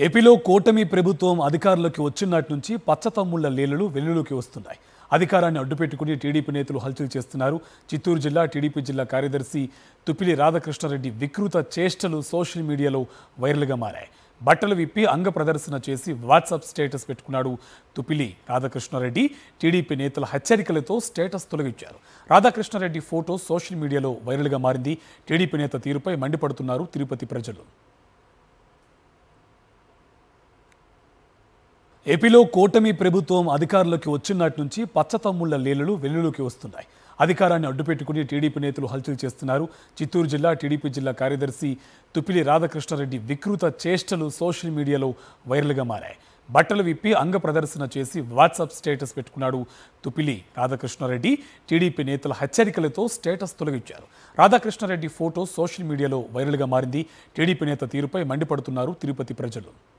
ఏపీలో కూటమి ప్రభుత్వం అధికారంలోకి వచ్చినట్టు నుంచి పచ్చతమ్ముళ్ల లీలలు వెలుగులోకి వస్తున్నాయి. అధికారాన్ని అడ్డుపెట్టుకుని టీడీపీ నేతలు హల్చల్ చేస్తున్నారు. చిత్తూరు జిల్లా టీడీపీ జిల్లా కార్యదర్శి తుపిలి రాధాకృష్ణారెడ్డి వికృత చేష్టలు సోషల్ మీడియాలో వైరల్గా మారాయి. బట్టలు విప్పి అంగ ప్రదర్శన చేసి వాట్సాప్ స్టేటస్ పెట్టుకున్నాడు తుపిలి రాధాకృష్ణారెడ్డి. టీడీపీ నేతల హెచ్చరికలతో స్టేటస్ తొలగించారు. రాధాకృష్ణారెడ్డి ఫోటో సోషల్ మీడియాలో వైరల్గా మారింది. టీడీపీ నేత తీరుపై మండిపడుతున్నారు తిరుపతి ప్రజలు. ఏపీలో కూటమి ప్రభుత్వం అధికారంలోకి వచ్చినట్టు నుంచి పచ్చతమ్ముళ్ల లీలలు వెలుగులోకి వస్తున్నాయి. అధికారాన్ని అడ్డుపెట్టుకుని టీడీపీ నేతలు హల్చల్ చేస్తున్నారు. చిత్తూరు జిల్లా టీడీపీ జిల్లా కార్యదర్శి తుపిలి రాధాకృష్ణారెడ్డి వికృత చేష్టలు సోషల్ మీడియాలో వైరల్గా మారాయి. బట్టలు విప్పి అంగ ప్రదర్శన చేసి వాట్సాప్ స్టేటస్ పెట్టుకున్నాడు తుపిలి రాధాకృష్ణారెడ్డి. టీడీపీ నేతల హెచ్చరికలతో స్టేటస్ తొలగించారు. రాధాకృష్ణారెడ్డి ఫోటో సోషల్ మీడియాలో వైరల్గా మారింది. టీడీపీ నేత తీరుపై మండిపడుతున్నారు తిరుపతి ప్రజలు.